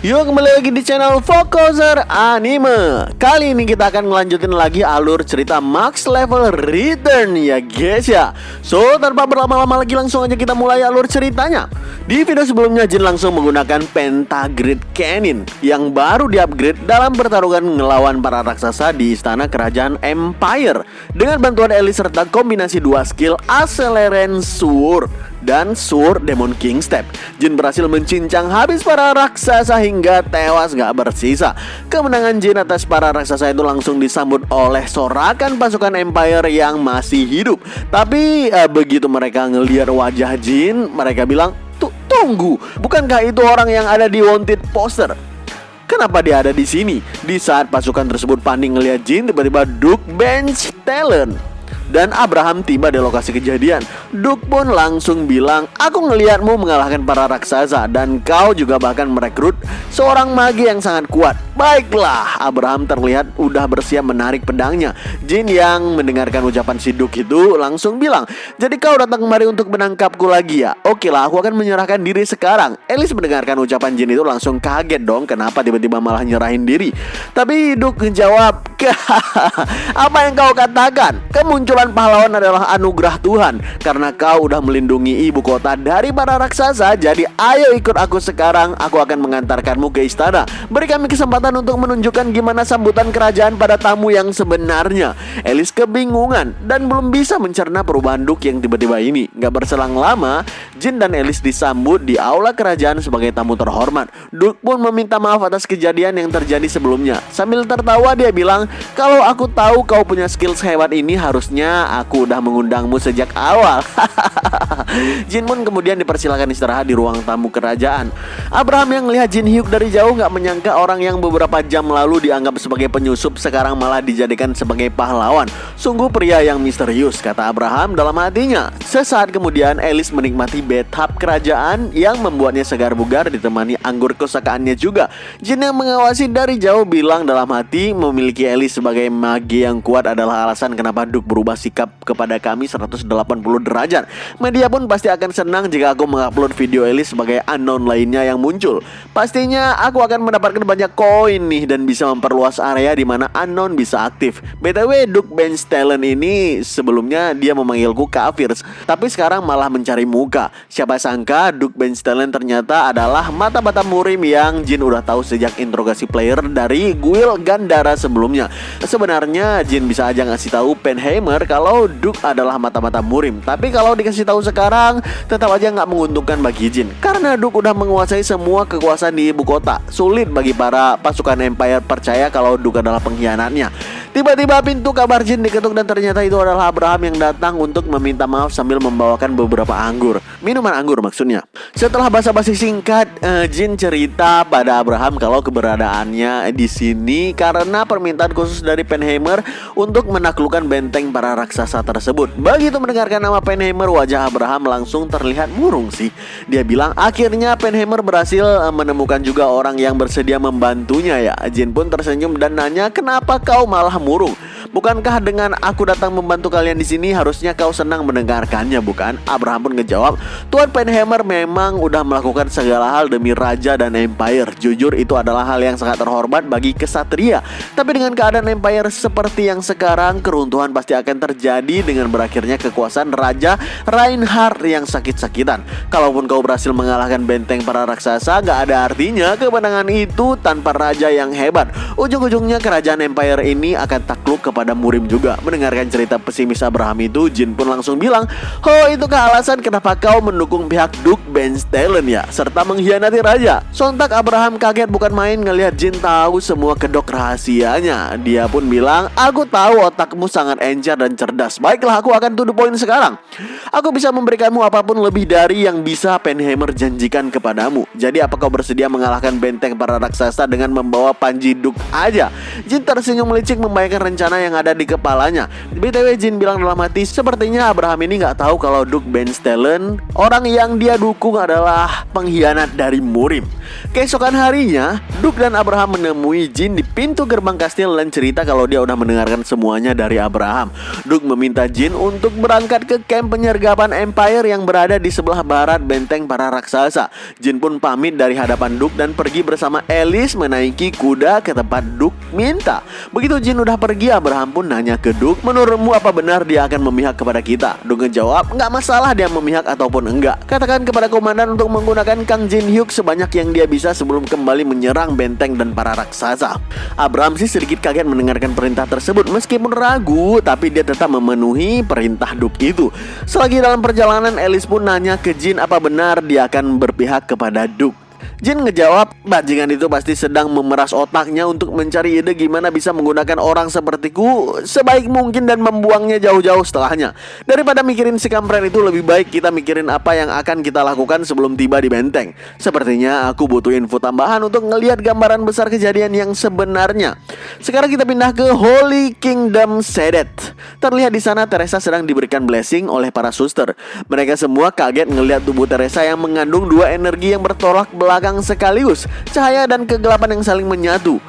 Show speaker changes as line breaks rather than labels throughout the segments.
Yuk kembali lagi di channel Focuser Anime. Kali ini kita akan melanjutin lagi alur cerita Max Level Return ya guys ya. So tanpa berlama-lama lagi langsung aja kita mulai alur ceritanya. Di video sebelumnya Jin langsung menggunakan Pentagrid Cannon yang baru di-upgrade dalam pertarungan ngelawan para raksasa di istana kerajaan Empire dengan bantuan Alice serta kombinasi dua skill Accelerant Sword dan Sword Demon King Step. Jin berhasil mencincang habis para raksasa hingga tewas gak bersisa. Kemenangan Jin atas para raksasa itu langsung disambut oleh sorakan pasukan Empire yang masih hidup. Tapi begitu mereka ngelihat wajah Jin, mereka bilang, tunggu, bukankah itu orang yang ada di wanted poster? Kenapa dia ada di sini? Di saat pasukan tersebut panik ngelihat Jin, tiba-tiba Duke Bench Talent dan Abraham tiba di lokasi kejadian. Duke pun langsung bilang, aku ngelihatmu mengalahkan para raksasa dan kau juga bahkan merekrut seorang magi yang sangat kuat. Baiklah, Abraham terlihat udah bersiap menarik pedangnya. Jin yang mendengarkan ucapan si Duke itu langsung bilang, jadi kau datang kemari untuk menangkapku lagi ya? Oke lah, aku akan menyerahkan diri sekarang. Alice mendengarkan ucapan Jin itu langsung kaget dong, kenapa tiba-tiba malah nyerahin diri. Tapi Duke menjawab, apa yang kau katakan? Kemunculan pahlawan adalah anugerah Tuhan. Karena kau udah melindungi ibu kota dari para raksasa, jadi ayo ikut aku sekarang. Aku akan mengantarkanmu ke istana. Beri kami kesempatan untuk menunjukkan gimana sambutan kerajaan pada tamu yang sebenarnya. Alice kebingungan dan belum bisa mencerna perubahan Duke yang tiba-tiba ini. Gak berselang lama, Jin dan Alice disambut di aula kerajaan sebagai tamu terhormat. Duke pun meminta maaf atas kejadian yang terjadi sebelumnya. Sambil tertawa dia bilang, kalau aku tahu kau punya skill sehebat ini, harusnya aku udah mengundangmu sejak awal. Jin pun kemudian dipersilakan istirahat di ruang tamu kerajaan. Abraham yang melihat Jin Hyuk dari jauh gak menyangka orang yang beberapa jam lalu dianggap sebagai penyusup sekarang malah dijadikan sebagai pahlawan. Sungguh pria yang misterius, kata Abraham dalam hatinya. Sesaat kemudian Alice menikmati bathtub kerajaan yang membuatnya segar bugar ditemani anggur kesukaannya juga. Jin yang mengawasi dari jauh bilang dalam hati, memiliki Alice sebagai magi yang kuat adalah alasan kenapa Duke berubah sikap kepada kami 180 derajat. Media pun pasti akan senang jika aku mengupload video Alice sebagai unknown lainnya yang muncul. Pastinya aku akan mendapatkan banyak koin nih dan bisa memperluas area di mana unknown bisa aktif. BTW Duke Bench Talent ini sebelumnya dia memanggilku Kafirs, tapi sekarang malah mencari muka. Siapa sangka Duke Bench Talent ternyata adalah mata-mata murim yang Jin udah tahu sejak interogasi player dari Guild Gandara sebelumnya. Sebenarnya Jin bisa aja ngasih tahu Penheimer kalau Duke adalah mata-mata murim, tapi kalau dikasih tahu sekarang tetap aja nggak menguntungkan bagi Jin karena Duke udah menguasai semua kekuasaan di ibu kota. Sulit bagi para pasukan Empire percaya kalau Duke adalah pengkhianatnya. Tiba-tiba pintu kamar Jin diketuk dan ternyata itu adalah Abraham yang datang untuk meminta maaf sambil membawakan beberapa anggur. Minuman anggur maksudnya. Setelah basa-basi singkat, Jin cerita pada Abraham kalau keberadaannya di sini karena permintaan khusus dari Penheimer untuk menaklukkan benteng para raksasa tersebut. Begitu mendengarkan nama Penheimer, wajah Abraham langsung terlihat murung sih. Dia bilang akhirnya Penheimer berhasil menemukan juga orang yang bersedia membantunya ya. Jin pun tersenyum dan nanya, kenapa kau malah murung? Bukankah dengan aku datang membantu kalian di sini harusnya kau senang mendengarkannya, bukan? Abraham pun ngejawab, Tuan Penheimer memang udah melakukan segala hal demi raja dan Empire. Jujur itu adalah hal yang sangat terhormat bagi kesatria. Tapi dengan keadaan Empire seperti yang sekarang, keruntuhan pasti akan terjadi dengan berakhirnya kekuasaan Raja Reinhardt yang sakit-sakitan. Kalaupun kau berhasil mengalahkan benteng para raksasa, gak ada artinya kemenangan itu tanpa raja yang hebat. Ujung-ujungnya kerajaan Empire ini akan takluk kepada murim juga. Mendengarkan cerita pesimis Abraham itu, Jin pun langsung bilang, oh itukah alasan kenapa kau mendukung pihak Duke Bench Talent ya, serta mengkhianati raja? Sontak Abraham kaget bukan main ngelihat Jin tahu semua kedok rahasianya. Dia pun bilang, aku tahu otakmu sangat encer dan cerdas. Baiklah, aku akan to the point sekarang. Aku bisa memberikanmu apapun lebih dari yang bisa Penheimer janjikan kepadamu. Jadi apa kau bersedia mengalahkan benteng para raksasa dengan membawa panji Duke aja? Jin tersenyum licik membayangkan rencana yang yang ada di kepalanya. BTW Jin bilang dalam hati, sepertinya Abraham ini nggak tahu kalau Duke Ben Stellan, orang yang dia dukung, adalah pengkhianat dari Murim. Keesokan harinya, Duke dan Abraham menemui Jin di pintu gerbang kastil dan cerita kalau dia udah mendengarkan semuanya dari Abraham. Duke meminta Jin untuk berangkat ke camp penyergapan Empire yang berada di sebelah barat benteng para raksasa. Jin pun pamit dari hadapan Duke dan pergi bersama Alice menaiki kuda ke tempat Duke minta. Begitu Jin udah pergi, Abraham pun nanya ke Duke, menurutmu apa benar dia akan memihak kepada kita? Duke ngejawab, nggak masalah dia memihak ataupun enggak. Katakan kepada komandan untuk menggunakan Kang Jin Hyuk sebanyak yang dia bisa sebelum kembali menyerang benteng dan para raksasa. Abraham sih sedikit kaget mendengarkan perintah tersebut. Meskipun ragu, tapi dia tetap memenuhi perintah Duke itu. Selagi dalam perjalanan, Alice pun nanya ke Jin apa benar dia akan berpihak kepada Duke. Jin ngejawab, bajingan itu pasti sedang memeras otaknya untuk mencari ide gimana bisa menggunakan orang sepertiku sebaik mungkin dan membuangnya jauh-jauh setelahnya. Daripada mikirin si kampret itu, lebih baik kita mikirin apa yang akan kita lakukan sebelum tiba di benteng. Sepertinya aku butuh info tambahan untuk ngelihat gambaran besar kejadian yang sebenarnya. Sekarang kita pindah ke Holy Kingdom Sedet. Terlihat di sana Teresa sedang diberikan blessing oleh para suster. Mereka semua kaget ngelihat tubuh Teresa yang mengandung dua energi yang bertolak belakang sekaligus, cahaya dan kegelapan yang saling menyatu.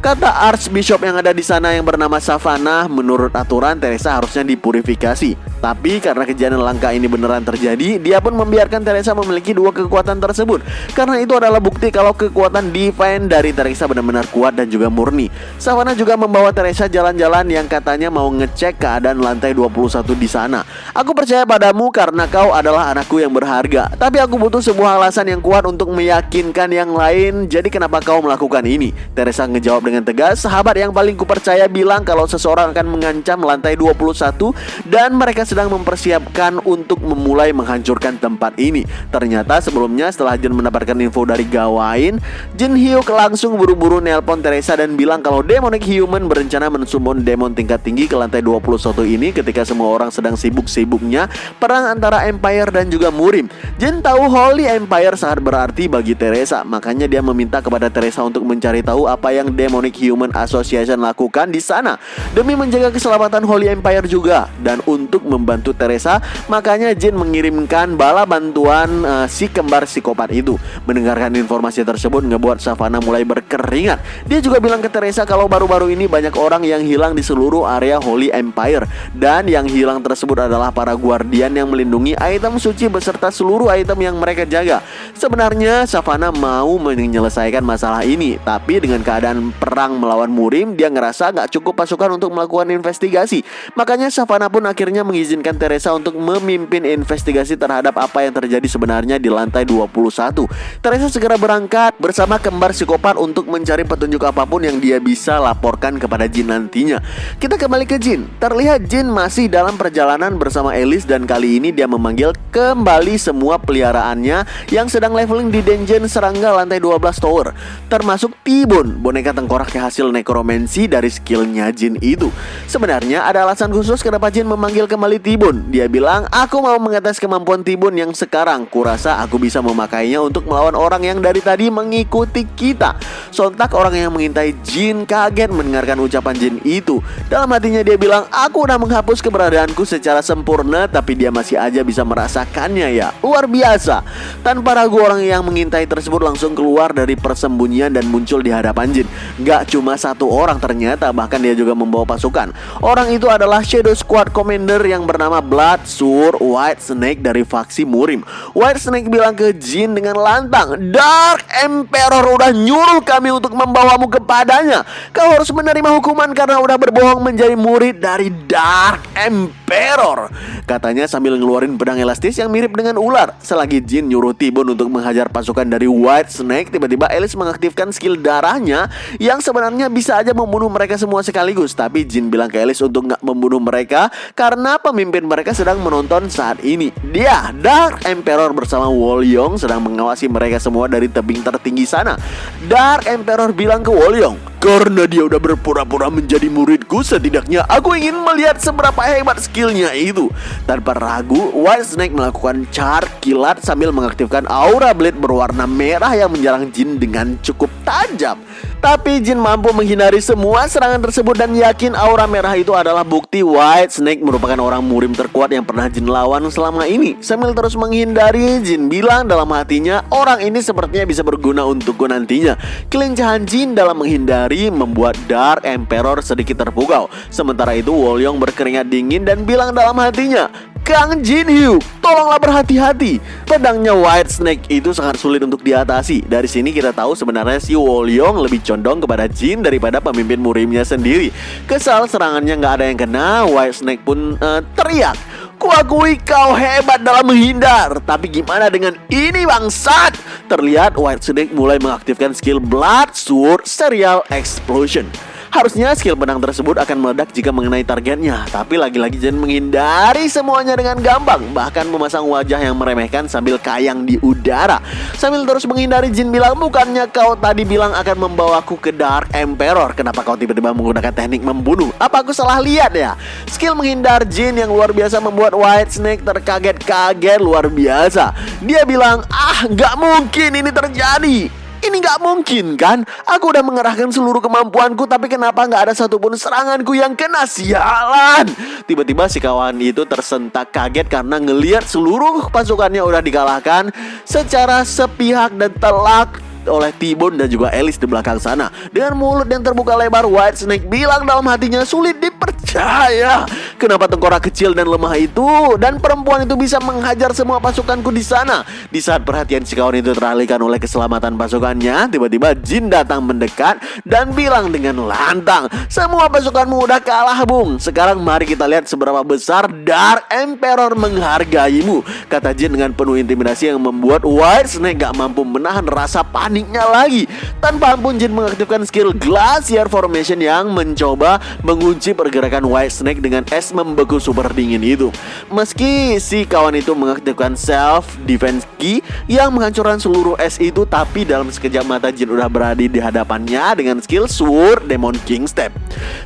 Kata Archbishop yang ada di sana yang bernama Savannah, menurut aturan Teresa harusnya dipurifikasi. Tapi karena kejadian langka ini beneran terjadi, dia pun membiarkan Teresa memiliki dua kekuatan tersebut. Karena itu adalah bukti kalau kekuatan divine dari Teresa benar-benar kuat dan juga murni. Savannah juga membawa Teresa jalan-jalan yang katanya mau ngecek keadaan lantai 21 di sana. Aku percaya padamu karena kau adalah anakku yang berharga. Tapi aku butuh sebuah alasan yang kuat untuk meyakinkan yang lain. Jadi kenapa kau melakukan ini? Teresa ngejawab dengan tegas, sahabat yang paling kupercaya bilang kalau seseorang akan mengancam lantai 21 dan mereka sedang mempersiapkan untuk memulai menghancurkan tempat ini. Ternyata sebelumnya setelah Jin mendapatkan info dari Gawain, Jin Hyuk langsung buru-buru nelpon Teresa dan bilang kalau Demonic Human berencana mensummon demon tingkat tinggi ke lantai 21 ini ketika semua orang sedang sibuk-sibuknya perang antara Empire dan juga Murim. Jin tahu Holy Empire sangat berarti bagi Teresa, makanya dia meminta kepada Teresa untuk mencari tahu apa yang Demonic Human Association lakukan di sana demi menjaga keselamatan Holy Empire juga. Dan untuk membantu Teresa, makanya Jin mengirimkan bala bantuan si kembar psikopat itu. Mendengarkan informasi tersebut ngebuat Savannah mulai berkeringat. Dia juga bilang ke Teresa kalau baru-baru ini banyak orang yang hilang di seluruh area Holy Empire, dan yang hilang tersebut adalah para guardian yang melindungi item suci beserta seluruh item yang mereka jaga. Sebenarnya Savannah mau menyelesaikan masalah ini, tapi dengan keadaan perang melawan Murim, dia ngerasa gak cukup pasukan untuk melakukan investigasi. Makanya Savannah pun akhirnya mengizinkan Teresa untuk memimpin investigasi terhadap apa yang terjadi sebenarnya di lantai 21. Teresa segera berangkat bersama kembar psikopat untuk mencari petunjuk apapun yang dia bisa laporkan kepada Jin nantinya. Kita kembali ke Jin. Terlihat Jin masih dalam perjalanan bersama Alice dan kali ini dia memanggil kembali semua peliharaannya yang sedang leveling di dungeon serangga lantai 12 tower, termasuk T-Bone, boneka tengkorak hasil nekromansi dari skillnya Jin itu. Sebenarnya ada alasan khusus kenapa Jin memanggil kembali T-Bone. Dia bilang, aku mau mengetes kemampuan T-Bone yang sekarang. Kurasa aku bisa memakainya untuk melawan orang yang dari tadi mengikuti kita. Sontak orang yang mengintai Jin kaget mendengarkan ucapan Jin itu. Dalam hatinya dia bilang, aku udah menghapus keberadaanku secara sempurna, tapi dia masih aja bisa merasakannya ya. Luar biasa. Tanpa ragu orang yang mengintai tersebut langsung keluar dari persembunyian dan muncul di hadapan Jin. Gak cuma satu orang ternyata, bahkan dia juga membawa pasukan. Orang itu adalah Shadow Squad Commander yang bernama Blood Sur White Snake dari faksi Murim. White Snake bilang ke Jin dengan lantang, Dark Emperor udah nyuruh kami untuk membawamu kepadanya. Kau harus menerima hukuman karena udah berbohong menjadi murid dari Dark Emperor, katanya sambil ngeluarin pedang elastis yang mirip dengan ular. Selagi Jin nyuruh T-Bone untuk menghajar pasukan dari White Snake, tiba-tiba Alice mengaktifkan skill darahnya yang sebenarnya bisa aja membunuh mereka semua sekaligus. Tapi Jin bilang ke Alice untuk gak membunuh mereka karena pemimpin mereka sedang menonton saat ini. Dia, Dark Emperor bersama Wolyong sedang mengawasi mereka semua dari tebing tertinggi sana. Dark Emperor bilang ke Wolyong, Karena dia udah berpura-pura menjadi muridku, setidaknya aku ingin melihat seberapa hebat skillnya itu. Tanpa ragu, White Snake melakukan charge kilat sambil mengaktifkan aura blade berwarna merah yang menyerang Jin dengan cukup tajam. Tapi Jin mampu menghindari semua serangan tersebut dan yakin aura merah itu adalah bukti White Snake merupakan orang murim terkuat yang pernah Jin lawan selama ini. Sambil terus menghindari, Jin bilang dalam hatinya, orang ini sepertinya bisa berguna untukku nantinya. Kelincahan Jin dalam menghindari membuat Dark Emperor sedikit terpukau. Sementara itu Wolyong berkeringat dingin dan bilang dalam hatinya, Kang Jin Hyuk, tolonglah berhati-hati. Pedangnya White Snake itu sangat sulit untuk diatasi. Dari sini kita tahu sebenarnya si Wolyong lebih condong kepada Jin daripada pemimpin murimnya sendiri. Kesal serangannya nggak ada yang kena, White Snake pun teriak, "Kuakui kau hebat dalam menghindar, tapi gimana dengan ini bangsat?" Terlihat White Snake mulai mengaktifkan skill Blood Sword Serial Explosion. Harusnya skill pedang tersebut akan meledak jika mengenai targetnya, tapi lagi-lagi Jin menghindari semuanya dengan gampang, bahkan memasang wajah yang meremehkan sambil kayang di udara. Sambil terus menghindari, Jin bilang, "Bukannya kau tadi bilang akan membawaku ke Dark Emperor? Kenapa kau tiba-tiba menggunakan teknik membunuh? Apa aku salah lihat ya?" Skill menghindar Jin yang luar biasa membuat White Snake terkaget-kaget luar biasa. Dia bilang, "Gak mungkin ini terjadi. Ini gak mungkin kan? Aku udah mengerahkan seluruh kemampuanku, tapi kenapa gak ada satupun seranganku yang kena? Sialan!" Tiba-tiba si kawan itu tersentak kaget karena ngelihat seluruh pasukannya udah dikalahkan secara sepihak dan telak oleh T-Bone dan juga Alice di belakang sana. Dengan mulut yang terbuka lebar, White Snake bilang dalam hatinya, sulit dipercaya. Kenapa tengkorak kecil dan lemah itu dan perempuan itu bisa menghajar semua pasukanku di sana? Di saat perhatian si kawan itu teralihkan oleh keselamatan pasukannya, tiba-tiba Jin datang mendekat dan bilang dengan lantang, "Semua pasukanmu udah kalah, Bung. Sekarang mari kita lihat seberapa besar Dark Emperor menghargaimu," kata Jin dengan penuh intimidasi yang membuat White Snake gak mampu menahan rasa paniknya lagi. Tanpa ampun Jin mengaktifkan skill Glacier Formation yang mencoba mengunci pergerakan White Snake dengan es membeku super dingin itu. Meski si kawan itu mengaktifkan Self Defense Key yang menghancurkan seluruh es itu, tapi dalam sekejap mata Jin udah berada di hadapannya dengan skill Sword Demon King Step.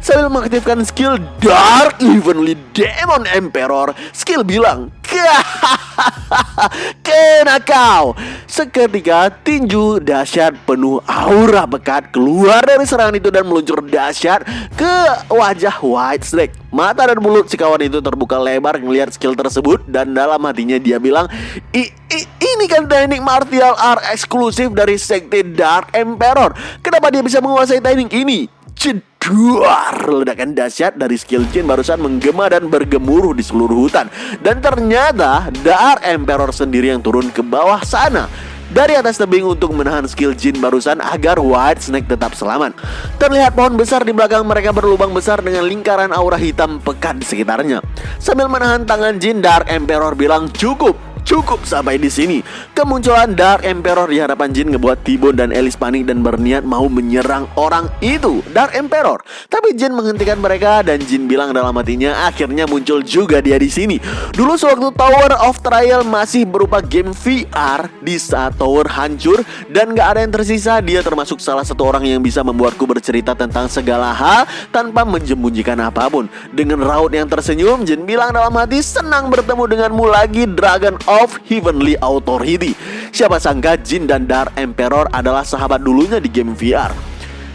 Sambil mengaktifkan skill Dark Heavenly Demon Emperor, skill bilang, "Kena kau!" Seketika tinju dahsyat penuh aura pekat keluar dari serangan itu dan meluncur dahsyat ke wajah White Snake. Mata dan mulut si kawan itu terbuka lebar melihat skill tersebut dan dalam hatinya dia bilang, "Ini kan teknik martial art eksklusif dari sekte Dark Emperor. Kenapa dia bisa menguasai teknik ini?" Jedar, ledakan dahsyat dari skill Jin barusan menggema dan bergemuruh di seluruh hutan. Dan ternyata Dark Emperor sendiri yang turun ke bawah sana dari atas tebing untuk menahan skill Jin barusan agar White Snake tetap selamat. Terlihat pohon besar di belakang mereka berlubang besar dengan lingkaran aura hitam pekat di sekitarnya. Sambil menahan tangan Jin, Dark Emperor bilang, Cukup sampai di sini." Kemunculan Dark Emperor di hadapan Jin ngebuat T-Bone dan Alice panik dan berniat mau menyerang orang itu, Dark Emperor. Tapi Jin menghentikan mereka dan Jin bilang dalam hatinya, akhirnya muncul juga dia di sini. Dulu sewaktu Tower of Trial masih berupa game VR, di saat Tower hancur dan gak ada yang tersisa, dia termasuk salah satu orang yang bisa membuatku bercerita tentang segala hal tanpa menyembunyikan apapun. Dengan raut yang tersenyum, Jin bilang dalam hati, "Senang bertemu denganmu lagi, Dragon of Heavenly Authority." Siapa sangka Jin dan Dark Emperor adalah sahabat dulunya di game VR.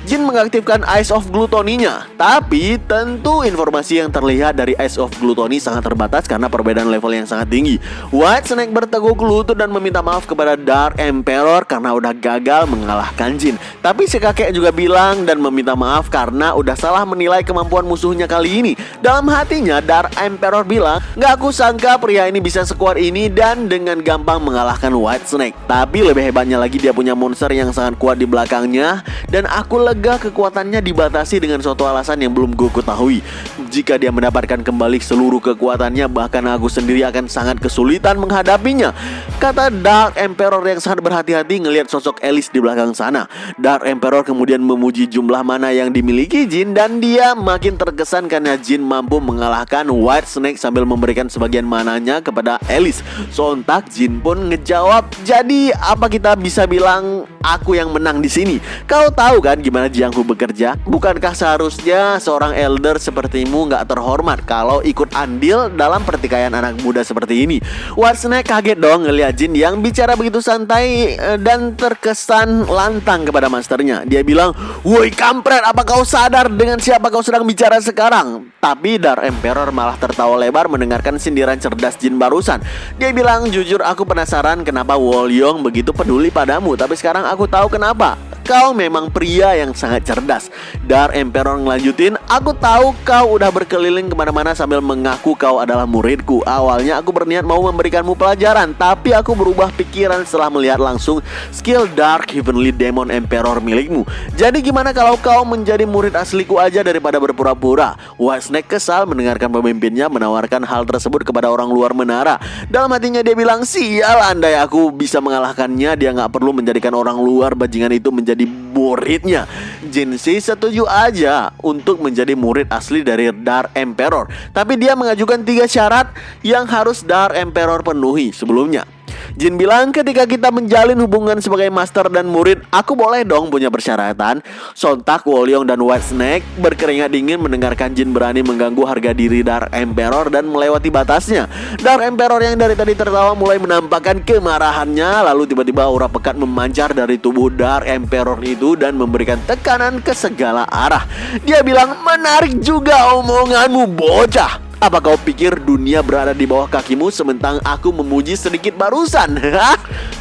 Jin mengaktifkan Eyes of Gluttony-nya, tapi tentu informasi yang terlihat dari Eyes of Gluttony sangat terbatas karena perbedaan level yang sangat tinggi. White Snake berteguk lutut dan meminta maaf kepada Dark Emperor karena udah gagal mengalahkan Jin. Tapi si kakek juga bilang dan meminta maaf karena udah salah menilai kemampuan musuhnya kali ini. Dalam hatinya Dark Emperor bilang, "Gak aku sangka pria ini bisa sekuat ini dan dengan gampang mengalahkan White Snake. Tapi lebih hebatnya lagi dia punya monster yang sangat kuat di belakangnya dan aku lega kekuatannya dibatasi dengan suatu alasan yang belum gue ketahui. Jika dia mendapatkan kembali seluruh kekuatannya, bahkan aku sendiri akan sangat kesulitan menghadapinya," kata Dark Emperor yang sangat berhati-hati ngelihat sosok Alice di belakang sana. Dark Emperor kemudian memuji jumlah mana yang dimiliki Jin dan dia makin terkesan karena Jin mampu mengalahkan White Snake sambil memberikan sebagian mananya kepada Alice. Sontak Jin pun ngejawab, "Jadi apa kita bisa bilang aku yang menang di sini? Kau tahu kan gimana bagaimana Jiang Hu bekerja? Bukankah seharusnya seorang elder sepertimu nggak terhormat kalau ikut andil dalam pertikaian anak muda seperti ini? White Snake kaget dong ngeliat Jin yang bicara begitu santai dan terkesan lantang kepada masternya. Dia bilang, "Woi kampret, apa kau sadar dengan siapa kau sedang bicara sekarang?" Tapi Dark Emperor malah tertawa lebar mendengarkan sindiran cerdas Jin barusan. Dia bilang, "Jujur aku penasaran kenapa Wolyong begitu peduli padamu, tapi sekarang aku tahu kenapa. Kau memang pria yang sangat cerdas." Dark Emperor ngelanjutin, "Aku tahu kau udah berkeliling kemana-mana sambil mengaku kau adalah muridku. Awalnya aku berniat mau memberikanmu pelajaran, tapi aku berubah pikiran setelah melihat langsung skill Dark Heavenly Demon Emperor milikmu. Jadi gimana kalau kau menjadi murid asliku aja daripada berpura-pura?" White Snake kesal mendengarkan pemimpinnya menawarkan hal tersebut kepada orang luar menara. Dalam hatinya dia bilang, "Sial, andai aku bisa mengalahkannya, dia nggak perlu menjadikan orang luar bajingan itu menjadi muridnya." Jin sih setuju aja untuk menjadi murid asli dari Dark Emperor, tapi dia mengajukan 3 syarat yang harus Dark Emperor penuhi sebelumnya. Jin bilang, "Ketika kita menjalin hubungan sebagai master dan murid, aku boleh dong punya persyaratan." Sontak Wolyong dan White Snake berkeringat dingin mendengarkan Jin berani mengganggu harga diri Dark Emperor dan melewati batasnya. Dark Emperor yang dari tadi tertawa mulai menampakkan kemarahannya. Lalu tiba-tiba aura pekat memancar dari tubuh Dark Emperor itu dan memberikan tekanan ke segala arah. Dia bilang, "Menarik juga omonganmu, bocah. Apa kau pikir dunia berada di bawah kakimu sementara aku memuji sedikit barusan?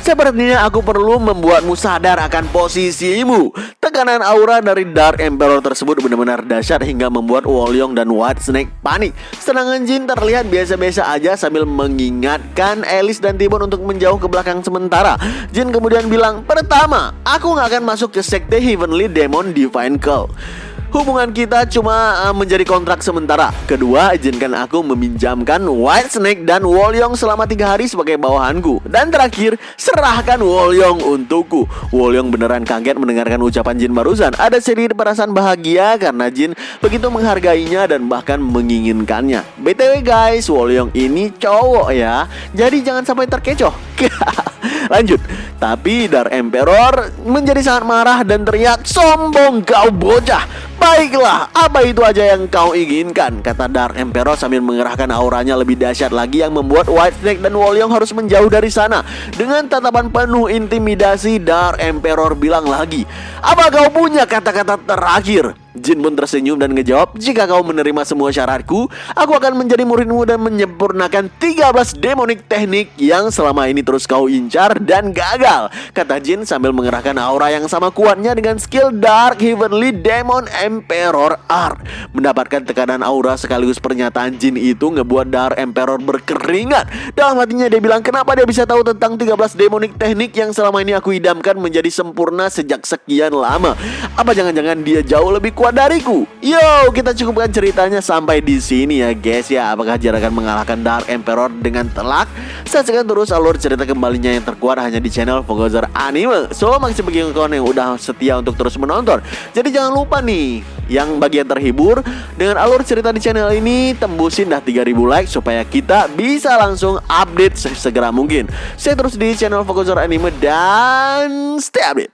Sepertinya aku perlu membuatmu sadar akan posisimu." Tekanan aura dari Dark Emperor tersebut benar-benar dahsyat hingga membuat Wolyong dan White Snake panik. Sedangkan Jin terlihat biasa-biasa aja sambil mengingatkan Alice dan Timon untuk menjauh ke belakang sementara. Jin kemudian bilang, "Pertama, aku gak akan masuk ke sekte Heavenly Demon Divine Cult. Hubungan kita cuma menjadi kontrak sementara. Kedua, izinkan aku meminjamkan White Snake dan Wolyong selama 3 hari sebagai bawahanku. Dan terakhir, serahkan Wolyong untukku." Wolyong beneran kaget mendengarkan ucapan Jin barusan. Ada sedikit perasaan bahagia karena Jin begitu menghargainya dan bahkan menginginkannya. BTW guys, Wolyong ini cowok ya, jadi jangan sampai terkecoh. Lanjut. Tapi Dark Emperor menjadi sangat marah dan teriak, "Sombong kau bocah! Baiklah, apa itu aja yang kau inginkan?" kata Dark Emperor sambil mengerahkan auranya lebih dahsyat lagi yang membuat White Snake dan Wolyong harus menjauh dari sana. Dengan tatapan penuh intimidasi, Dark Emperor bilang lagi, "Apa kau punya kata-kata terakhir?" Jin pun tersenyum dan ngejawab, "Jika kau menerima semua syaratku, aku akan menjadi muridmu dan menyempurnakan 13 demonic teknik yang selama ini terus kau incar dan gagal," kata Jin sambil mengerahkan aura yang sama kuatnya dengan skill Dark Heavenly Demon Emperor Art. Mendapatkan tekanan aura sekaligus pernyataan Jin itu ngebuat Dark Emperor berkeringat. Dalam hatinya dia bilang, "Kenapa dia bisa tahu tentang 13 demonic teknik yang selama ini aku idamkan menjadi sempurna sejak sekian lama? Apa jangan-jangan dia jauh lebih kuat dariku?" Yo, kita cukupkan ceritanya sampai di sini ya guys ya. Apakah Jin akan mengalahkan Dark Emperor dengan telak? Saksikan terus alur cerita kembalinya yang terkuat hanya di channel Fogozer Anime. So, makasih bagi kawan yang udah setia untuk terus menonton. Jadi jangan lupa nih, yang bagian terhibur dengan alur cerita di channel ini, tembusin dah 3000 like supaya kita bisa langsung update segera mungkin. Saya terus di channel Fogozer Anime dan stay update.